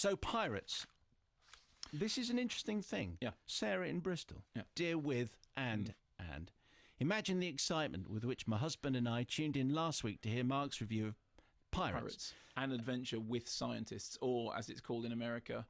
So, Pirates. This is an interesting thing. Yeah. Sarah in Bristol. Yeah. Dear with and. Imagine the excitement with which my husband and I tuned in last week to hear Mark's review of Pirates. An adventure with scientists, or as it's called in America,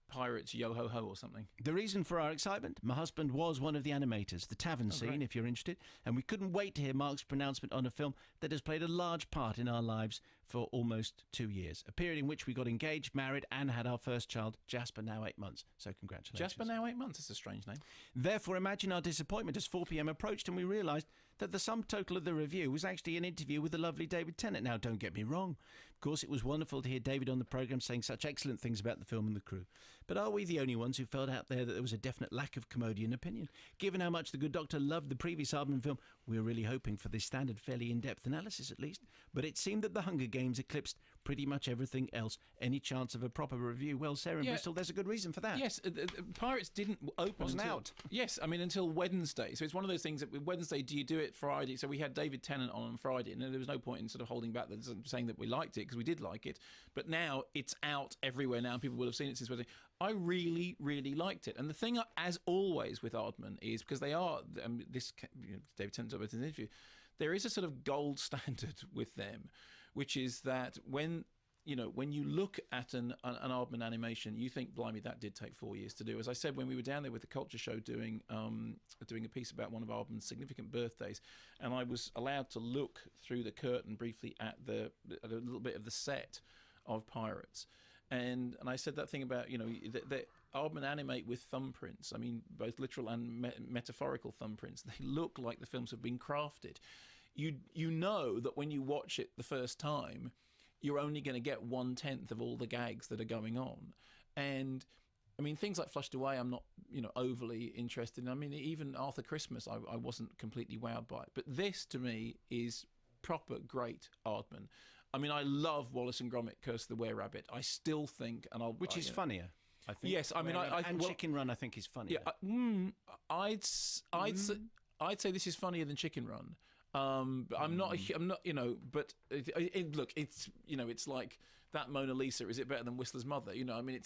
Pirates Yo-Ho-Ho or something. The reason for our excitement, my husband was one of the animators, the tavern scene, great. if you're interested, and we couldn't wait to hear Mark's pronouncement on a film that has played a large part in our lives for almost 2 years, a period in which we got engaged, married, and had our first child, Jasper, now 8 months. So congratulations. Jasper, now 8 months. That's a strange name. Therefore, imagine our disappointment as 4 p.m. approached and we realised that the sum total of the review was actually an interview with the lovely David Tennant. Now, don't get me wrong. Of course, it was wonderful to hear David on the programme saying such excellent things about the film and the crew. But are we the only ones who felt out there that there was a definite lack of Kermodian opinion? Given how much the good doctor loved the previous Aardman film, we were really hoping for this standard, fairly in-depth analysis at least. But it seemed that the Hunger Games eclipsed pretty much everything else. Any chance of a proper review? Well, Sarah in Bristol, there's a good reason for that. Yes, Pirates didn't open Wasn't until, out. Yes, I mean until Wednesday. So it's one of those things that with Wednesday, do you do it Friday? So we had David Tennant on Friday, and there was no point in sort of holding back saying that we liked it, because we did like it. But now it's out everywhere now, and people will have seen it since Wednesday. I really, really liked it. And the thing, as always with Aardman, is because they are David Tennant talked about in the interview, there is a sort of gold standard with them, which is that when you look at an Aardman animation, you think, blimey, that did take 4 years to do. As I said, when we were down there with the Culture Show doing a piece about one of Aardman's significant birthdays, and I was allowed to look through the curtain briefly at a little bit of the set of Pirates, and I said that thing about, that Aardman animate with thumbprints. I mean, both literal and metaphorical thumbprints. They look like the films have been crafted. You know that when you watch it the first time, you're only going to get 1/10 of all the gags that are going on. And I mean, things like Flushed Away, I'm not, overly interested in. I mean, even Arthur Christmas, I wasn't completely wowed by it. But this, to me, is proper great Aardman. I mean, I love Wallace and Gromit: Curse of the Were-Rabbit. I still think, which is funnier, I think. Yes, I mean, Chicken Run, I think, is funnier. Yeah, I'd say this is funnier than Chicken Run. But I'm not, but look, it's like that Mona Lisa. Is it better than Whistler's Mother? I mean,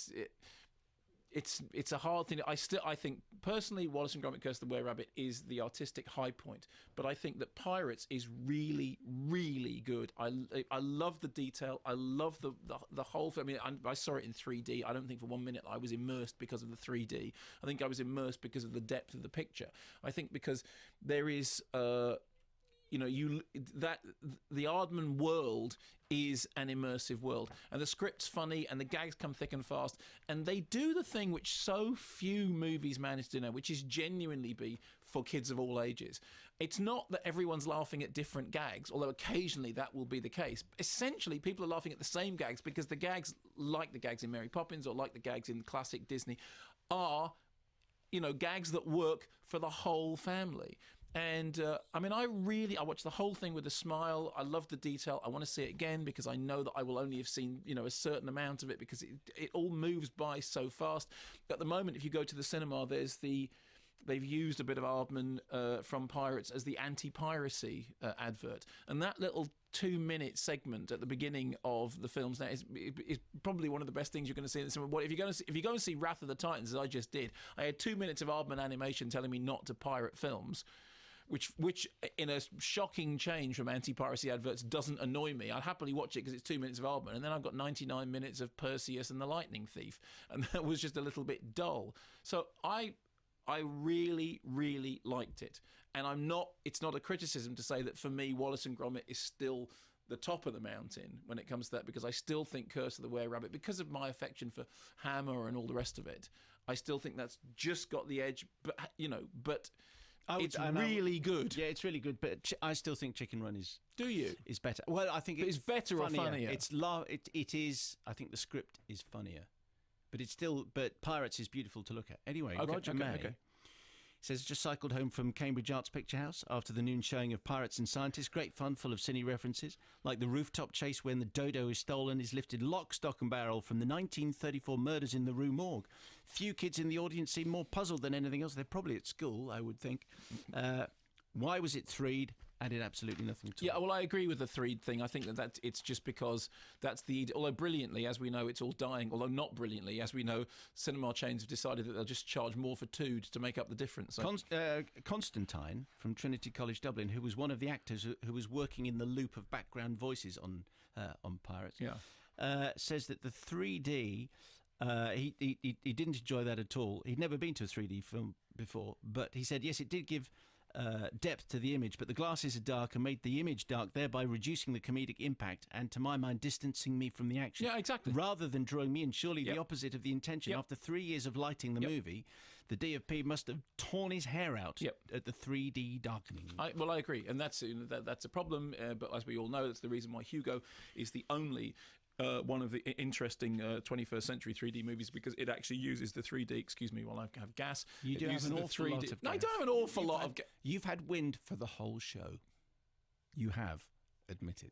it's a hard thing. I think personally, Wallace and Gromit: Curse of the Were-Rabbit is the artistic high point. But I think that Pirates is really, really good. I love the detail. I love the whole thing. I mean, I saw it in 3D. I don't think for 1 minute I was immersed because of the 3D. I think I was immersed because of the depth of the picture. I think because there is. The Aardman world is an immersive world, and the script's funny, and the gags come thick and fast, and they do the thing which so few movies manage to do now, which is genuinely be for kids of all ages. It's not that everyone's laughing at different gags, although occasionally that will be the case. Essentially, people are laughing at the same gags because the gags, like the gags in Mary Poppins or like the gags in classic Disney, are gags that work for the whole family. And I mean, I watched the whole thing with a smile. I love the detail. I want to see it again because I know that I will only have seen, a certain amount of it because it all moves by so fast. At the moment, if you go to the cinema, they've used a bit of Aardman from Pirates as the anti-piracy advert. And that little 2-minute segment at the beginning of the films now is probably one of the best things you're going to see in the cinema. If you go and see Wrath of the Titans, as I just did, I had 2 minutes of Aardman animation telling me not to pirate films, which in a shocking change from anti-piracy adverts doesn't annoy me. I'd happily watch it because it's 2 minutes of Aardman, and then I've got 99 minutes of Perseus and the Lightning Thief, and that was just a little bit dull. So I really, really liked it. And it's not a criticism to say that for me, Wallace and Gromit is still the top of the mountain when it comes to that, because I still think Curse of the Were-Rabbit, because of my affection for Hammer and all the rest of it, I still think that's just got the edge. But, it's really good. Yeah, it's really good. But I still think Chicken Run is... Do you? Is better. Well, I think it's better funnier. Or funnier? It is... I think the script is funnier. But Pirates is beautiful to look at. Anyway, Roger May says, just cycled home from Cambridge Arts Picture House after the noon showing of Pirates and Scientists. Great fun, full of cine references, like the rooftop chase when the dodo is stolen is lifted lock, stock and barrel from the 1934 murders in the Rue Morgue. Few kids in the audience seem more puzzled than anything else. They're probably at school, I would think. Why was it threed? added absolutely nothing at all. Yeah, well, I agree with the 3D thing. I think that it's just because that's although brilliantly, as we know, it's all dying. Although not brilliantly, as we know, cinema chains have decided that they'll just charge more for 2 to make up the difference. So. Constantine from Trinity College Dublin, who was one of the actors who was working in the loop of background voices on Pirates, says that the 3D. He didn't enjoy that at all. He'd never been to a 3D film before, but he said yes, it did give depth to the image, but the glasses are dark and made the image dark, thereby reducing the comedic impact and, to my mind, distancing me from the action. Yeah, exactly. Rather than drawing me in. Surely the opposite of the intention. After 3 years of lighting the movie, the DFP must have torn his hair out at the 3D darkening. I agree, and that's a problem. But as we all know, that's the reason why Hugo is the only. One of the interesting 21st century 3D movies, because it actually uses the 3D. Excuse me, while I have gas. You do have an awful lot of gas. No, I don't have an awful lot of gas. You've had wind for the whole show. You have admitted.